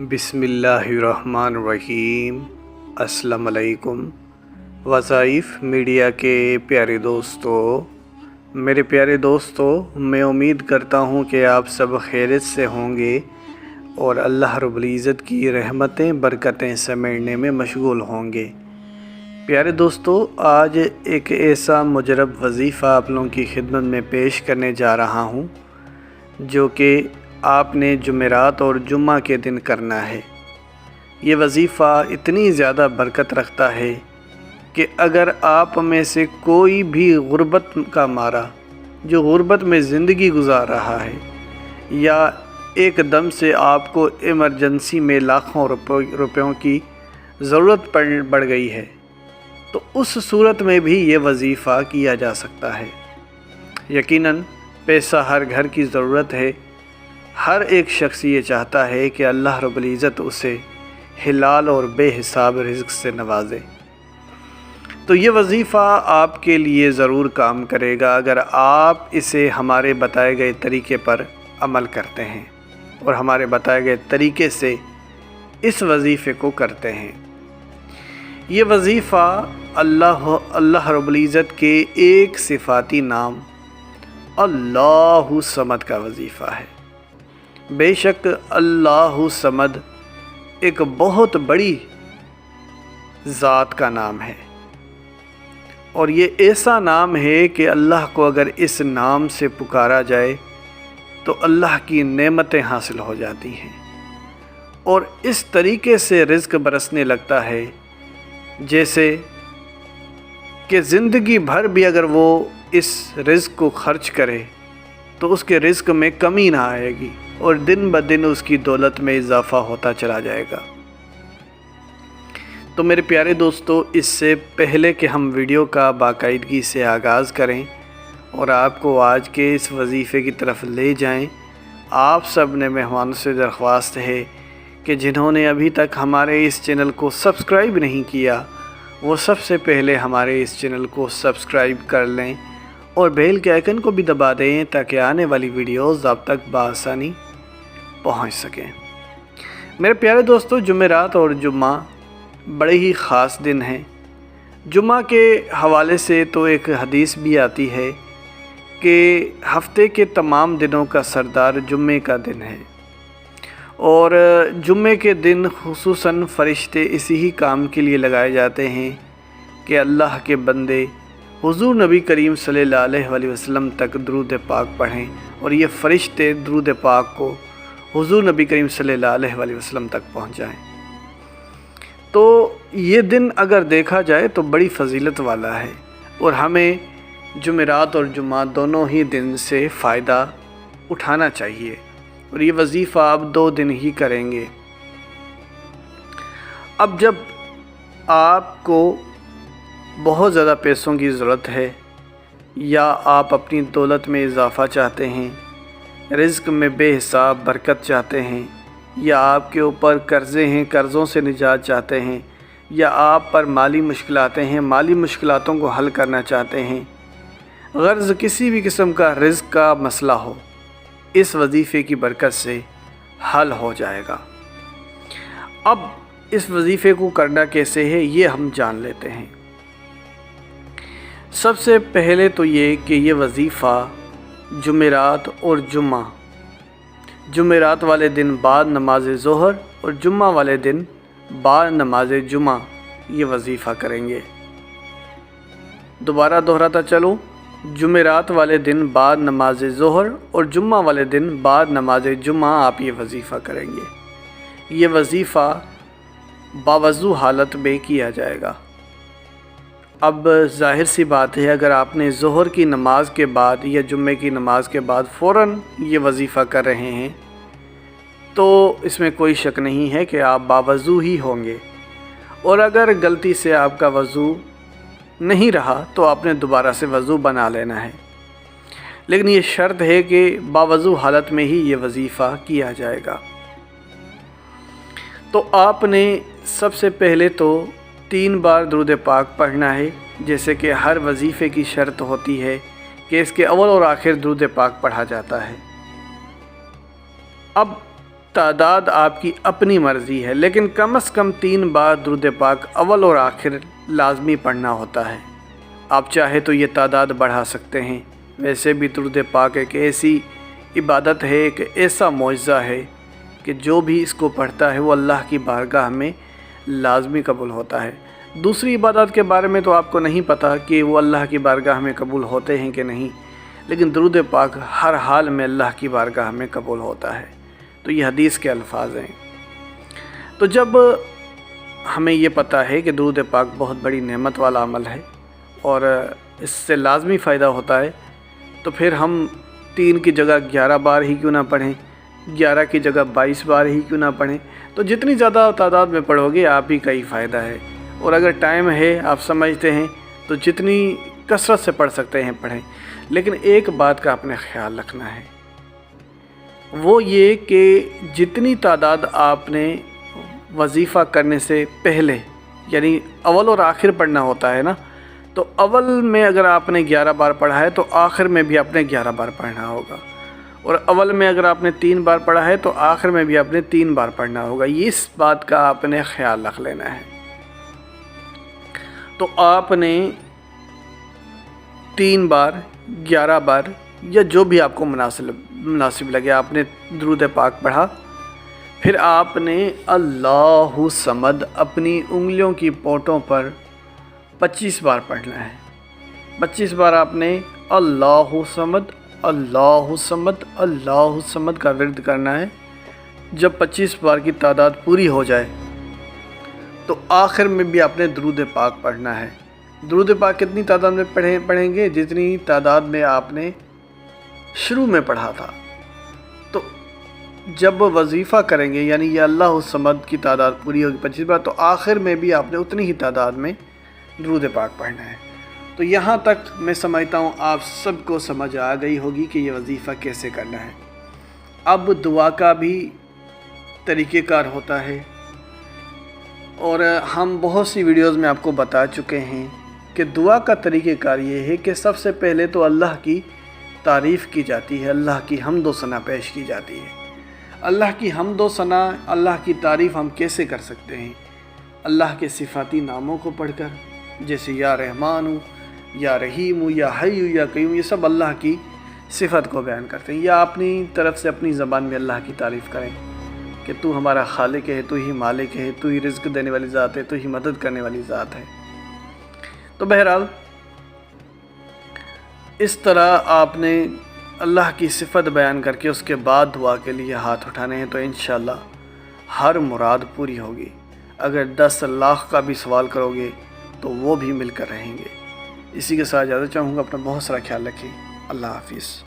बिस्मिल्लाहिर्रहमानिर्रहीम। अस्सलाम वालेकुम। वज़ाइफ मीडिया के प्यारे दोस्तों, मेरे प्यारे दोस्तों, मैं उम्मीद करता हूँ कि आप सब खैरियत से होंगे और अल्लाह रब्बुल इज़्ज़त की रहमतें बरकतें समेटने में मशगूल होंगे। प्यारे दोस्तों, आज एक ऐसा मुजरब वज़ीफ़ा आप लोगों की खिदमत में पेश करने जा रहा हूँ जो कि आपने जुमेरात और जुम्मा के दिन करना है। ये वज़ीफ़ा इतनी ज़्यादा बरकत रखता है कि अगर आप में से कोई भी गुर्बत का मारा, जो गुर्बत में ज़िंदगी गुजार रहा है, या एकदम से आपको इमरजेंसी में लाखों रुपयों की ज़रूरत बढ़ गई है, तो उस सूरत में भी ये वज़ीफ़ा किया जा सकता है। यकीनन पैसा हर घर की ज़रूरत है। हर एक शख्स ये चाहता है कि अल्लाह रब्बुल इज़्ज़त उसे हिलाल और बेहिसाब रिज़्क़ से नवाज़े। तो ये वज़ीफ़ा आपके लिए ज़रूर काम करेगा अगर आप इसे हमारे बताए गए तरीके पर अमल करते हैं और हमारे बताए गए तरीके से इस वज़ीफ़े को करते हैं। ये वज़ीफ़ा अल्लाह रब्बुल इज़्ज़त के एक सिफ़ाती नाम अल्लाहु समद का वज़ीफ़ा है। बेशक अल्लाहु समद एक बहुत बड़ी ज़ात का नाम है और ये ऐसा नाम है कि अल्लाह को अगर इस नाम से पुकारा जाए तो अल्लाह की नेमतें हासिल हो जाती हैं और इस तरीके से रिज़्क़ बरसने लगता है जैसे कि ज़िंदगी भर भी अगर वो इस रिज़्क़ को खर्च करे तो उसके रिज़्क़ में कमी ना आएगी और दिन ब दिन उसकी दौलत में इजाफ़ा होता चला जाएगा। तो मेरे प्यारे दोस्तों, इससे पहले कि हम वीडियो का बाकायदगी से आगाज़ करें और आपको आज के इस वज़ीफ़े की तरफ ले जाएं, आप सब ने मेहमानों से दरख्वास्त है कि जिन्होंने अभी तक हमारे इस चैनल को सब्सक्राइब नहीं किया, वो सबसे पहले हमारे इस चैनल को सब्सक्राइब कर लें और बेल के आइकन को भी दबा दें ताकि आने वाली वीडियोज़ आप तक बआसानी पहुंच सकें। मेरे प्यारे दोस्तों, जुमेरात और जुम्मा बड़े ही ख़ास दिन हैं। जुम्मा के हवाले से तो एक हदीस भी आती है कि हफ्ते के तमाम दिनों का सरदार जुम्मे का दिन है और जुम्मे के दिन खुसूसन फ़रिश्ते इसी ही काम के लिए लगाए जाते हैं कि अल्लाह के बंदे हुज़ूर नबी करीम सल्लल्लाहु अलैहि वसल्लम तक दुरूद पाक पढ़ें और ये फ़रिश्ते दुरूद पाक को हुज़ूर नबी करीम सल्लल्लाहु अलैहि वसल्लम तक पहुँचाएँ। तो ये दिन अगर देखा जाए तो बड़ी फ़जीलत वाला है और हमें जुमेरात और जुम्मा दोनों ही दिन से फ़ायदा उठाना चाहिए और ये वज़ीफ़ा आप 2 दिन ही करेंगे। अब जब आपको बहुत ज़्यादा पैसों की ज़रूरत है या आप अपनी दौलत में इजाफ़ा चाहते हैं, रिज़्क़ में बेहिसाब बरकत चाहते हैं, या आपके ऊपर कर्ज़े हैं, कर्ज़ों से निजात चाहते हैं, या आप पर माली मुश्किलातें हैं, माली मुश्किलातों को हल करना चाहते हैं, गर्ज़ किसी भी किस्म का रिज़्क़ का मसला हो, इस वज़ीफ़े की बरकत से हल हो जाएगा। अब इस वज़ीफ़े को करना कैसे है ये हम जान लेते हैं। सबसे पहले तो ये कि ये वज़ीफ़ा जुमेरात और जुम्मा, जुमेरात वाले दिन बाद नमाज ज़ोहर और जुम्मा वाले दिन बाद नमाज जुम्मा ये वज़ीफ़ा करेंगे। दोबारा दोहराता चलूँ, जुमेरात वाले दिन बाद नमाज ज़ोहर और जुम्मा वाले दिन बाद नमाज जुम्मा आप ये वज़ीफ़ा करेंगे। ये वज़ीफ़ा बावज़ू हालत में किया जाएगा। अब ज़ाहिर सी बात है, अगर आपने ज़ोहर की नमाज़ के बाद या जुम्मे की नमाज़ के बाद फ़ौरन ये वज़ीफ़ा कर रहे हैं तो इसमें कोई शक नहीं है कि आप बावज़ू ही होंगे और अगर गलती से आपका वज़ू नहीं रहा तो आपने दोबारा से वज़ू बना लेना है, लेकिन ये शर्त है कि बावज़ू हालत में ही ये वज़ीफ़ा किया जाएगा। तो आपने सबसे पहले तो 3 बार दुरूद पाक पढ़ना है, जैसे कि हर वज़ीफ़े की शर्त होती है कि इसके अव्वल और आखिर दुरूद पाक पढ़ा जाता है। अब تعداد آپ کی اپنی مرضی ہے، لیکن کم از کم 3 بار درود پاک اول اور آخر لازمی پڑھنا ہوتا ہے۔ آپ چاہے تو یہ تعداد بڑھا سکتے ہیں۔ ویسے بھی درود پاک ایک ایسی عبادت ہے، ایک ایسا معجزہ ہے کہ جو بھی اس کو پڑھتا ہے وہ اللہ کی بارگاہ میں لازمی قبول ہوتا ہے۔ دوسری عبادات کے بارے میں تو آپ کو نہیں پتہ کہ وہ اللہ کی بارگاہ میں قبول ہوتے ہیں کہ نہیں، لیکن درود پاک ہر حال میں اللہ کی بارگاہ میں قبول ہوتا ہے۔ تو یہ حدیث کے الفاظ ہیں۔ تو جب ہمیں یہ پتہ ہے کہ درود پاک بہت بڑی نعمت والا عمل ہے اور اس سے لازمی فائدہ ہوتا ہے، تو پھر ہم 3 کی جگہ 11 بار ہی کیوں نہ پڑھیں، 11 کی جگہ 22 بار ہی کیوں نہ پڑھیں۔ تو جتنی زیادہ تعداد میں پڑھو گے آپ ہی کا ہی فائدہ ہے، اور اگر ٹائم ہے، آپ سمجھتے ہیں، تو جتنی کثرت سے پڑھ سکتے ہیں پڑھیں۔ لیکن ایک بات کا آپ نے خیال رکھنا ہے، وہ یہ کہ جتنی تعداد آپ نے وظیفہ کرنے سے پہلے یعنی اول اور آخر پڑھنا ہوتا ہے نا، تو اول میں اگر آپ نے 11 بار پڑھا ہے تو آخر میں بھی آپ نے 11 بار پڑھنا ہوگا، اور اول میں اگر آپ نے 3 بار پڑھا ہے تو آخر میں بھی آپ نے 3 بار پڑھنا ہوگا۔ اس بات کا آپ نے خیال رکھ لینا ہے۔ تو آپ نے 3 بار، 11 بار یا جو بھی آپ کو مناسب لگے آپ نے درود پاک پڑھا۔ پھر آپ نے اللہ صمد اپنی انگلیوں کی پوٹوں پر 25 بار پڑھنا ہے۔ 25 بار آپ نے اللہ صمد اللہ صمد اللہ صمد کا ورد کرنا ہے۔ جب 25 بار کی تعداد پوری ہو جائے تو آخر میں بھی آپ نے درود پاک پڑھنا ہے۔ درود پاک کتنی تعداد میں پڑھیں گے؟ جتنی تعداد میں آپ نے شروع میں پڑھا تھا۔ تو جب وظیفہ کریں گے یعنی یہ اللہ صمد کی تعداد پوری ہوگی 25 بار، تو آخر میں بھی آپ نے اتنی ہی تعداد میں درود پاک پڑھنا ہے۔ تو یہاں تک میں سمجھتا ہوں آپ سب کو سمجھ آ گئی ہوگی کہ یہ وظیفہ کیسے کرنا ہے۔ اب دعا کا بھی طریقہ کار ہوتا ہے، اور ہم بہت سی ویڈیوز میں آپ کو بتا چکے ہیں کہ دعا کا طریقہ کار یہ ہے کہ سب سے پہلے تو اللہ کی تعریف کی جاتی ہے، اللہ کی حمد و ثنا پیش کی جاتی ہے۔ اللہ کی حمد و ثنا، اللہ کی تعریف ہم کیسے کر سکتے ہیں؟ اللہ کے صفاتی ناموں کو پڑھ کر، جیسے یا رحمان ہوں، یا رحیم ہوں، یا حی ہوں، یا قیوم، یہ سب اللہ کی صفت کو بیان کرتے ہیں۔ یا اپنی طرف سے اپنی زبان میں اللہ کی تعریف کریں کہ تو ہمارا خالق ہے، تو ہی مالک ہے، تو ہی رزق دینے والی ذات ہے، تو ہی مدد کرنے والی ذات ہے۔ تو بہرحال اس طرح آپ نے اللہ کی صفت بیان کر کے اس کے بعد دعا کے لیے ہاتھ اٹھانے ہیں، تو انشاءاللہ ہر مراد پوری ہوگی۔ اگر 10 لاکھ کا بھی سوال کرو گے تو وہ بھی مل کر رہیں گے۔ اسی کے ساتھ اجازت چاہوں گا، اپنا بہت سارا خیال رکھیں۔ اللہ حافظ۔